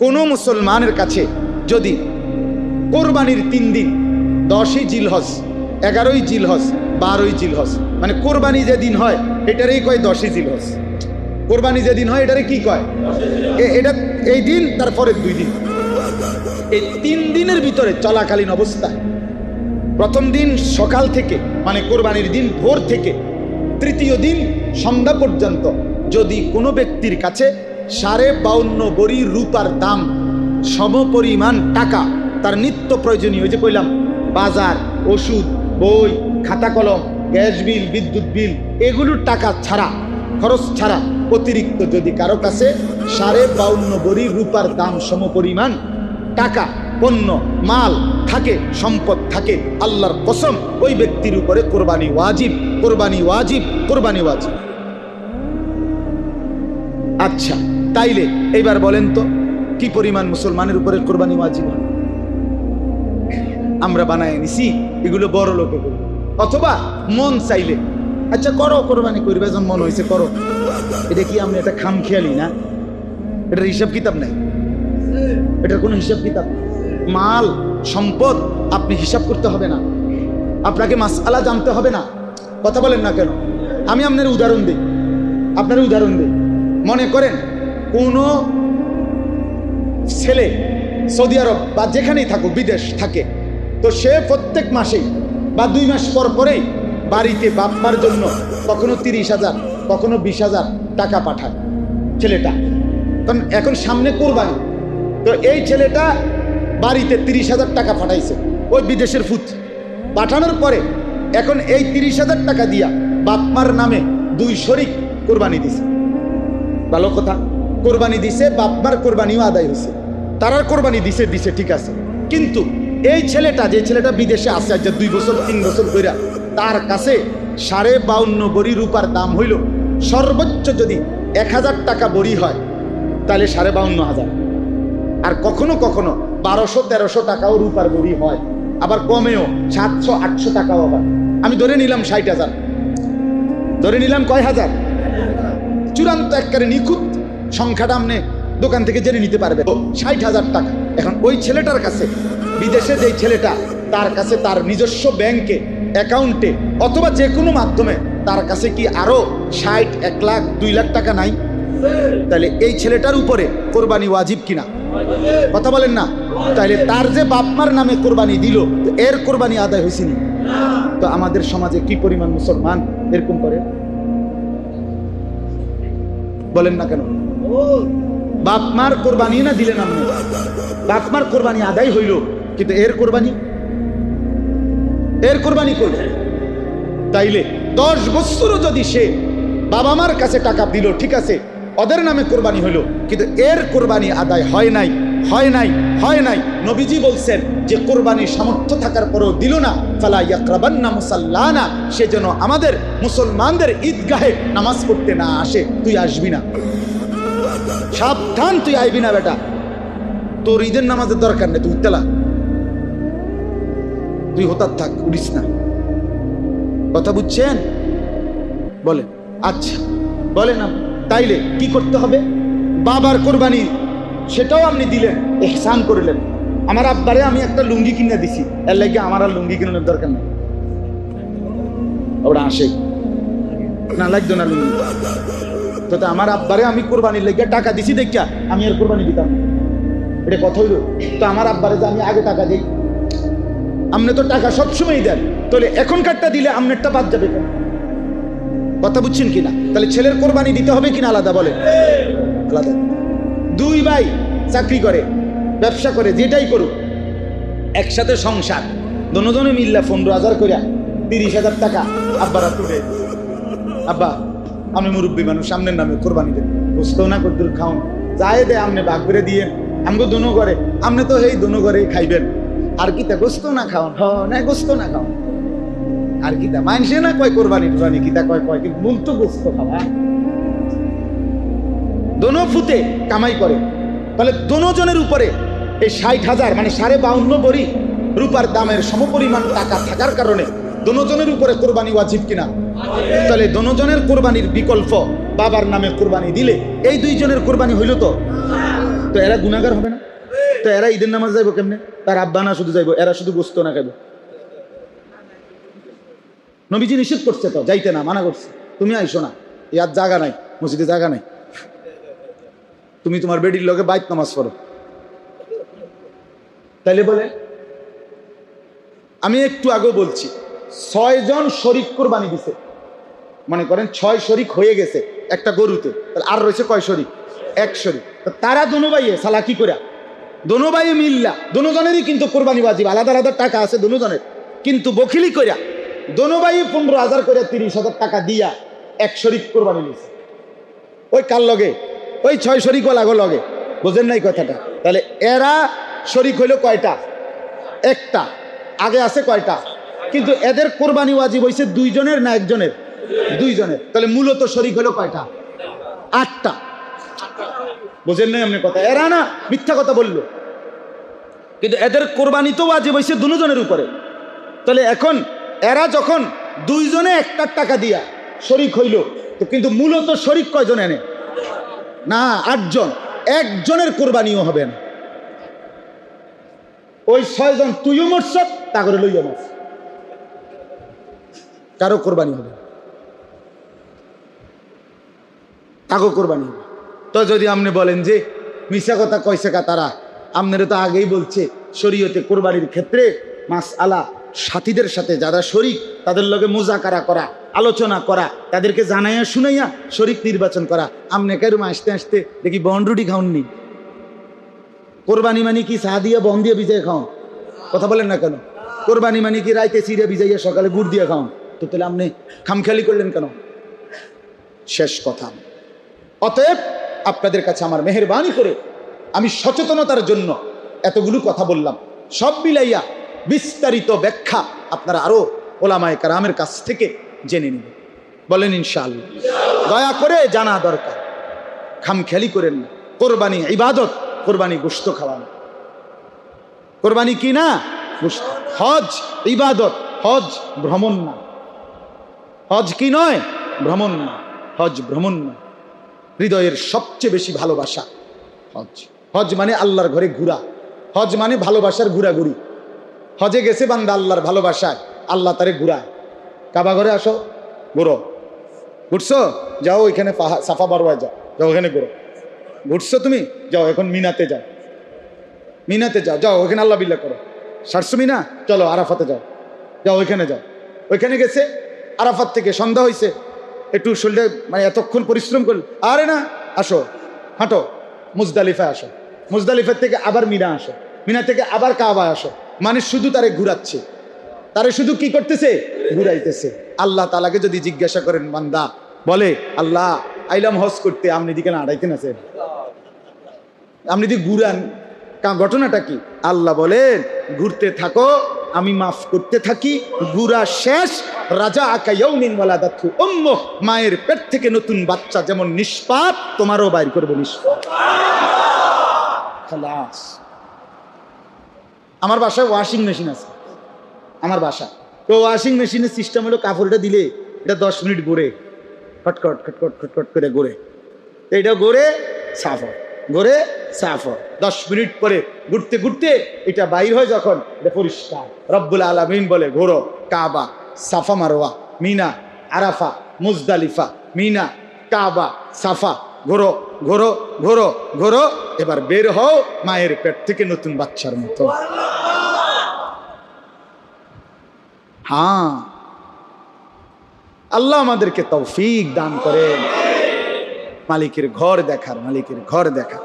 কোনো মুসলমানের কাছে যদি কোরবানির 3 দিন 10ই জিলহজ, 11ই জিলহজ, 12ই জিলহজ, মানে কোরবানি যেদিন হয় এটারই কয় 10ই জিলহজ। কোরবানি যেদিন হয় এটারে কি কয়? এটা এই দিন তারপরের 2 দিন, এই 3 দিনের ভিতরে চলাকালীন অবস্থায় প্রথম দিন সকাল থেকে মানে কোরবানির দিন ভোর থেকে তৃতীয় দিন সন্ধ্যা পর্যন্ত যদি কোনো ব্যক্তির কাছে 52.5 ভরি রূপার দাম সমপরিমাণ টাকা, তার নিত্য প্রয়োজনীয়, ওই যে কইলাম বাজার, ওষুধ, বই, খাতা কলম, গ্যাস বিল, বিদ্যুৎ বিল, এগুলোর টাকা ছাড়া, খরচ ছাড়া অতিরিক্ত যদি কারো কাছে 52.5 ভরি রূপার দাম সমপরিমাণ টাকা, পণ্য, মাল থাকে, সম্পদ থাকে, আল্লাহর কসম ওই ব্যক্তির উপরে কোরবানি ওয়াজিব, কোরবানি ওয়াজিব, কোরবানি ওয়াজিব। আচ্ছা, তাইলে এইবার বলেন তো কি পরিমাণ মুসলমানের উপরে কোরবানি ওয়াজিব? আমরা বানায় নিছি এগুলো বড় লোকে করবে, অথবা মন চাইলে আচ্ছা করো, কোরবানি করবে, যখন মন হয়েছে করো। এটা কি আমরা এটা খামখেয়ালি না? এটার হিসাব কিতাব নাই, এটার কোনো হিসাব কিতাব। মাল সম্পদ আপনি হিসাব করতে হবে না, আপনাকে মাসআলা জানতে হবে না। কথা বলেন না কেন? আমি আপনার উদাহরণ দিই, আপনার উদাহরণ দিই। মনে করেন কোনো ছেলে সৌদি আরব বা যেখানেই থাকুক, বিদেশ থাকে, তো সে প্রত্যেক মাসেই বা 2 মাস পর পরেই বাড়িতে বাপ্পার জন্য কখনো 30,000 কখনো 20,000 টাকা পাঠায় ছেলেটা। কারণ এখন সামনে কোরবানি, তো এই ছেলেটা বাড়িতে 30,000 টাকা পাঠাইছে ওই বিদেশের ফুট। পাঠানোর পরে এখন এই 30,000 টাকা দিয়া বাপমার নামে 2 শরিক কোরবানি দিছে। ভালো কথা, কোরবানি দিছে, বাপমার কোরবানিও আদায় হয়েছে, তারার কোরবানি দিছে দিছে ঠিক আছে। কিন্তু এই ছেলেটা, যে ছেলেটা বিদেশে আছে আজ 2 বছর 3 বছর ধরে, তার কাছে 52.5 ভরি রূপার দাম হইল, সর্বোচ্চ যদি 1000 টাকা ভরি হয় তাহলে 52,500, আর কখনো কখনো 1200-1300 টাকাও রূপার ভরি হয়, আবার কমেও 700-800 টাকাও। আবার আমি ধরে নিলাম 60,000, ধরে নিলাম কয় হাজার, চূড়ান্ত একবারে নিখুঁত সংখ্যাটা আপনি দোকান থেকে জেনে নিতে পারবে, 60,000 টাকা। এখন ওই ছেলেটার কাছে, বিদেশে যেই ছেলেটা, তার কাছে তার নিজস্ব ব্যাংকে অ্যাকাউন্টে অথবা যে কোনো মাধ্যমে তার কাছে কি আরো 60, 1 লাখ, 2 লাখ টাকা নাই? তাহলে এই ছেলেটার উপরে কোরবানি ওয়াজিব কিনা? কথা বলেন না? তাহলে তার যে বাপমার নামে কোরবানি দিল, এর কোরবানি আদায় হয়েছে না? তো আমাদের সমাজে কি পরিমাণ মুসলমান এরকম করে? বলেন না কেন? বাপমার কোরবানি না দিলেন আপনি, বাপমার কোরবানি আদায় হইল, কিন্তু এর কোরবানি, এর কোরবানি করবে। তাইলে 10 বছরও যদি সে বাবা মার কাছে টাকা দিল, ঠিক আছে, ওদের নামে কোরবানি হইল, কিন্তু এর কোরবানি আদায় হয় নাই, হয় নাই, হয় নাই। নবীজি বলছেন যে কোরবানির সামর্থ্য থাকার পরেও দিল না, ফালা ইয়াকরাবান্না মুসাল্লানা, সে যেন আমাদের মুসলমানদের ঈদগাহে নামাজ পড়তে না আসে। তুই আসবি না, সাবধান, তুই আইবি না বেটা, তোর ঈদের নামাজের দরকার নেই, তুই উঠতেলা, তুই হতার থাক, উড়িস না। কথা বুঝছেন? বলেন। আচ্ছা বলেন, তাইলে কি করতে হবে? বাবার কোরবানি সেটাও আপনি দিলেন, ইহসান করলেন। আমার আব্বারে আমি একটা লুঙ্গি কিনে দিছি, এর লাগে আমার আর লুঙ্গি কিনার দরকার নেই, ওরা আসে না, লাগতো না লুঙ্গি। তো আমার আব্বারে আমি কোরবানির লেগে টাকা দিছি দেখা আমি আর কোরবানি দিতাম না, এটা কথা হইল? তো আমার আব্বারে যে আমি আগে টাকা দিই, আপনি তো টাকা সবসময় দেন, তাহলে এখনকারটা দিলে আপনারটা বাদ যাবে কেন? কথা বুঝছেন কিনা? তাহলে ছেলের কোরবানি দিতে হবে কিনা আলাদা? বলে আলাদা। 2 ভাই চাকরি করে, ব্যবসা করে, যেটাই করুক, একসাথে সংসার, দুজনে মিল্লা 15,000 করে 30,000 টাকা আব্বারা তুলে, আব্বা আপনি মুরব্বী মানুষ, সামনের নামে কোরবানি দেন, বুঝতো না কদ্দুর খাওন যায় দে, আপনি ভাগ করে দিয়ে আমাকে দোনো করে, আপনি তো এই দোনো করে খাইবেন, আর কি তা গোস্ত না খাওন? না গোস্ত না খাওন, আর কি তা মানসে না কয় কোরবানি টোরবানি কি তা কয় কয়, কিন্তু মূল তো গোস্ত খাওয়া। দোনো ফুতে কামাই করে, তাহলে দোনোজনের উপরে এই 60,000 মানে 52.5 ভরি রূপার দামের সমপরিমাণ টাকা থাকার কারণে দোনোজনের উপরে কোরবানি ওয়াজিব কিনা? তাহলে দোনোজনের কোরবানির বিকল্প বাবার নামে কোরবানি দিলে এই 2 জনের কোরবানি হইল তো তো এরা গুনাহগার হবে না? তো এরা ঈদের নামাজ যাইব কেমনে? তার আব্বা না শুধু যাইব, এরা শুধু গোস্ত না খাইব। নবীজি নিষেধ করছে, তো যাইতে না, মানা করছে, তুমি আইসো না, ইয়ার জায়গা নাই, মসজিদে জায়গা নাই, তুমি তোমার বেডির লগে বাইত নামাজ পড়ো। তাইলে বলে, আমি একটু আগেও বলছি 6 জন শরিক কোরবানি দিছে, মনে করেন 6 শরিক হয়ে গেছে একটা গরুতে, তাহলে আর রয়েছে কয় শরিক? 1 শরিক। তারা দোনো ভাইয়ে সালা কি করে, দোনো ভাইয়ে মিল্লা, দোনো জনেরই কিন্তু কোরবানি ওয়াজিব, আলাদা আলাদা টাকা আছে দোনো জনের, কিন্তু বখিলি কইরা দোনো ভাই 15,000 করে 30,000 টাকা দিয়া 1 শরিক কোরবানি নিয়েছে। ওই কার লগে? ওই 6 শরিক ওয়ালা লগে। বোঝেন নাই কথাটা? তাহলে এরা শরিক হইল কয়টা? একটা। আগে আছে কয়টা? কিন্তু এদের কোরবানি ওয়াজিব হইছে 2 জনের না 1 জনের? 2 জনের। তাহলে মূলত শরিক হলো কয়টা? 8টা। বোঝেন নাই আপনি কথা? এরা না মিথ্যা কথা বললো, কিন্তু এদের কোরবানি তো ওয়াজিব হইছে 2 জনের উপরে। তাহলে এখন এরা যখন 2 জনে 1টা টাকা দিয়া শরিক হইল, তো কিন্তু মূলত শরিক কয়জন এনে? না, 8 জন। 1 জনের কোরবানিও হবে না। ওই 6 জন তুইও মরছ, তা করে লইয়া মরছ, কারো কোরবানি হবে, কাগো কোরবানি হবে। তো যদি আপনি বলেন যে মিশা কথা কইছে কা তারা, আপনারা তো আগেই বলছে শরীয়তে কোরবানির ক্ষেত্রে মাসআলা সাথীদের সাথে যারা শরিক তাদের লগে মুজাকারা করা, আলোচনা করা, তাদেরকে জানাইয়া শুনাইয়া শরিক নির্বাচন করা। আপনি কেরম আসতে আসতে দেখি বনরুটি খাওননি। কোরবানি মানে কি চা দিয়ে বন দিয়ে ভিজাই খাওন? কথা বলেন না কেন? কোরবানি মানে কি রাইতে চিড়ে ভিজাইয়া সকালে গুড় দিয়ে খাওন? তো তাহলে আপনি খামখেয়ালি করলেন কেন? শেষ কথা, অতএব আপনাদের কাছে আমার মেহেরবানি করে আমি সচেতনতার জন্য এতগুলো কথা বললাম, সব মিলাইয়া বিস্তারিত ব্যাখ্যা আপনারা আরো ওলামায়ে কেরামের কাছ থেকে জেনে নেবেন। বলেন ইনশাআল্লাহ। দয়া করে জানা দরকার, খামখেয়ালি করেন না। কোরবানি ইবাদত, কোরবানি গোশত খাওয়ানো। কোরবানি কি না? গোশত। হজ ইবাদত, হজ ভ্রমণ না। হজ কি নয়? ভ্রমণ না। হজ ভ্রমণ না। হৃদয়ের সবচেয়ে বেশি ভালোবাসা হজ। হজ মানে আল্লাহর ঘরে ঘুরা, হজ মানে ভালোবাসার ঘুরাঘুরি। হজে গেছে বান্দা আল্লাহর ভালোবাসায়, আল্লাহ তারে ঘুরায়। কাবা ঘরে আসো, ঘুরো। ঘুরছো? যাও ওইখানে সাফা মারওয়ায় যাও, যাও ওখানে ঘুরো। ঘুরছো তুমি? যাও এখন মিনাতে যাও, মিনাতে যাও, যাও ওইখানে আল্লাহ বিল্লাহ করো। সারছো মিনা? চলো আরাফাতে যাও, যাও ওইখানে যাও। ওইখানে গেছে, আরাফাত থেকে সন্ধ্যা হয়েছে, একটু শরীরে মানে এতক্ষণ পরিশ্রম করল, আরে না আসো, হাঁটো, মুজদালিফায় আসো, মুজদালিফার থেকে আবার মিনা আসো, মিনা থেকে আবার কাবায় আসো। মানে শুধু তারে ঘুরাচ্ছে, তারে শুধু কি করতেছে? ঘুরাইতেছে। আল্লাহ তাআলাকে যদি জিজ্ঞাসা করেন, বান্দা বলে আল্লাহ আইলাম হজ করতে, আপনি দিকে না আড়াইতেন আছে, আপনি দিকে ঘুরান, ঘটনাটা কি? আল্লাহ বলেন ঘুরতে থাকো, আমি মাফ করতে থাকি, ঘুরা শেষ। রাজা আকা ইয়াউমিন ওয়ালাদাতহু উম্মুহ, মায়ের পেট থেকে নতুন বাচ্চা যেমন নিষ্পাপ, তোমারও বাইর করব নিষ্পাপ। খালাস। আমার বাসায় ওয়াশিং মেশিন আছে, আমার বাসা তো ওয়াশিং মেশিনের সিস্টেম হলো কাপড়টা দিলে এটা 10 মিনিট ঘুরে, খটখট খটখট খটখট করে ঘুরে, এইটা ঘুরে সাফ হয়, ঘুরে সাফ হয়। 10 মিনিট পরে ঘুরতে ঘুরতে এটা বাইর হয় যখন, এটা পরিষ্কার। রব্বুল আলামিন বলে ঘোরো, কাবা, সাফা মারওয়া, মিনা, আরাফা, মুজদালিফা, মিনা, কাবা, সাফা, ঘোরো ঘোরো ঘোরো ঘোরো, এবার বের হও মায়ের পেট থেকে নতুন বাচ্চার মতো। হ্যাঁ, আল্লাহ আমাদেরকে তৌফিক দান করেন মালিকের ঘর দেখার, মালিকের ঘর দেখার।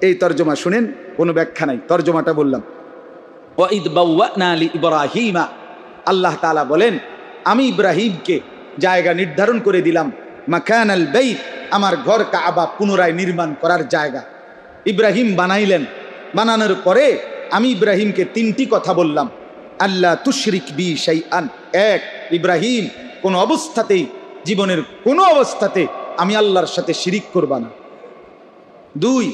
এই তর্জমা শুনেন, কোনো ব্যাখ্যা নাই, তর্জমাটা বললাম। ওয়াইদ বাওয়ানা লিইব্রাহিমা, আল্লাহ তাআলা বলেন আমি ইব্রাহিমকে জায়গা নির্ধারণ করে দিলাম, মাকানাল বাইত, আমার ঘর কাবা পুনরায় নির্মাণ করার জায়গা। ইব্রাহিম বানাইলেন, বানানোর পরে আমি ইব্রাহিমকে 3টি কথা বললাম। আল্লাহ তুশরিক বি শাইআন, 1, ইব্রাহিম কোন অবস্থাতেই, জীবনের কোনো অবস্থাতে আমি আল্লাহর সাথে শিরিক করবা না। 2,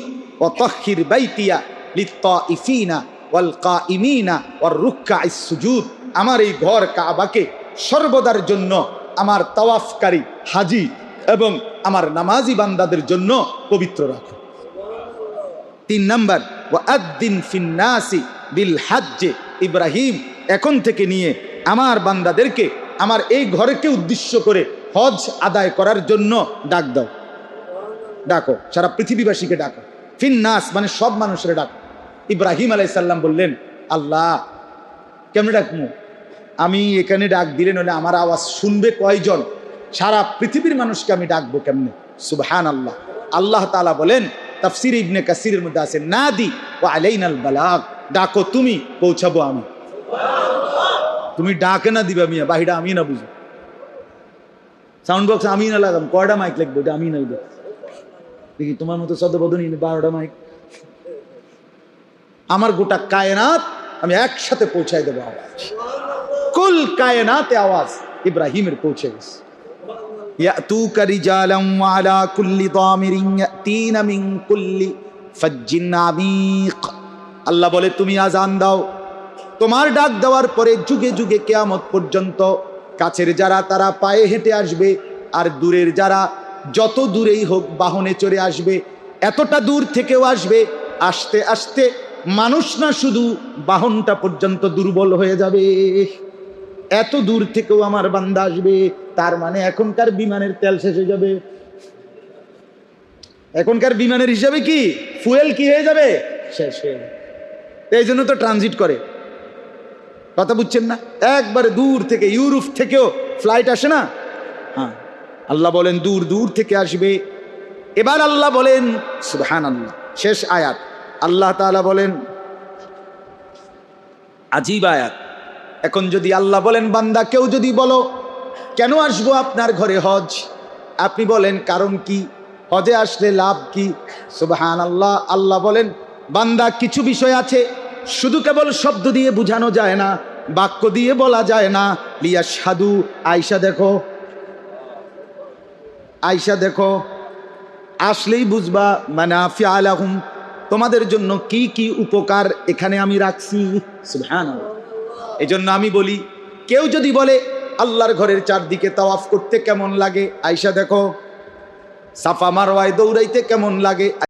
ওয়াতাহহির বাইতিয়া লিত্তাইফিনা ওয়াল কাইমিনা ওয়ার রুকআইস সুজুদ, আমার এই ঘর কাবাকে সর্বদার জন্য আমার তাওয়াফকারী হাজী এবং আমার নামাজি বান্দাদের জন্য পবিত্র রাখো। 3 নাম্বার ওয়াআদ্দিন ফিন্নাসি বিল হজ্জ, ইব্রাহিম এখন থেকে নিয়ে আমার বান্দাদেরকে আমার এই ঘরকে উদ্দেশ্য করে হজ আদায় করার জন্য ডাক দাও, ডাকো, সারা পৃথিবীবাসীকে ডাকো। ফিন্নাস মানে সব মানুষের ডাকো। ইব্রাহিম আলাইহিস সালাম বললেন, আল্লাহ কেমনে ডাকমু? আমি এখানে ডাক দিলে নইলে আমার আওয়াজ শুনবে কয়জন? সারা পৃথিবীর মানুষকে আমি ডাকবো কেমনে? সুবহানাল্লাহ। আল্লাহ তাআলা বলেন, তাফসীর ইবনে কাসিরের মধ্যে আছে, নাদি ওয়া আলাইনাল বালাগ, ডাকো তুমি, পৌঁছাবো আমি। তুমি ডাকে না দিবা মিয়া, বাহিরা আমি না বুঝো। সাউন্ড বক্স আমি না লাগাম, কয়টা মাইক লাগবে? এটা আমি না দেখি, তোমার মতো সদবদনী 12টা মাইক। আমার গোটা কায়নাত আমি একসাথে পৌঁছাই দেবো আওয়াজ। কুল কায়নাতে আওয়াজ ইব্রাহিমের পৌঁছে গেছে। ইয়াতুকা রিজালাম ওয়া আলা কুল্লি দামিরিন ইয়াতিনা মিন কুল্লি ফাজ্জিন আমিক। আল্লাহ বলে, তুমি আজান দাও, তোমার ডাক দেওয়ার পরে যুগে যুগে কিয়ামত পর্যন্ত কাছের যারা তারা পায়ে হেঁটে আসবে, আর দূরের যারা যত দূরেই হোক বাহনে চড়ে আসবে। এতটা দূর থেকেও আসবে, আসতে আসতে মানুষ না শুধু বাহনটা পর্যন্ত দুর্বল হয়ে যাবে। এত দূর থেকেও আমার বান্দা আসবে, তার মানে এখনকার বিমানের তেল শেষ হয়ে যাবে। এখনকার বিমানের হিসাবে কি ফুয়েল কি হয়ে যাবে? শেষ হয়ে যাবে। এই জন্য তো ট্রানজিট করে, কথা বুঝছেন না? একবারে দূর থেকে, ইউরোপ থেকেও ফ্লাইট আসে না? হ্যাঁ, আল্লাহ বলেন দূর দূর থেকে আসবে। এবার আল্লাহ বলেন, সুবহানাল্লাহ, শেষ আয়াত, আল্লাহ তাআলা বলেন, আজীব আয়াত। এখন যদি আল্লাহ বলেন, বান্দা কেউ যদি বলো কেন আসবো আপনার ঘরে হজ, আপনি বলেন কারণ কি, হজে আসলে লাভ কি? সুবহানাল্লাহ। আল্লাহ বলেন, বান্দা কিছু বিষয় আছে শুধু কেবল শব্দ দিয়ে বোঝানো যায় না, বাক্য দিয়ে বলা যায় না। লিয়াশহাদু, আয়েশা দেখো, আয়েশা দেখো, আসলেই বুঝবা, মানাফিআ লাহুম, তোমাদের জন্য কি কি উপকার এখানে আমি রাখছি। সুবহানাল্লাহ। এজন্য আমি বলি, কেউ যদি বলে আল্লাহর ঘরের চারদিকে তাওয়াফ করতে কেমন লাগে, আয়েশা দেখো, সাফা মারওয়ায় দৌড়াইতে কেমন লাগে।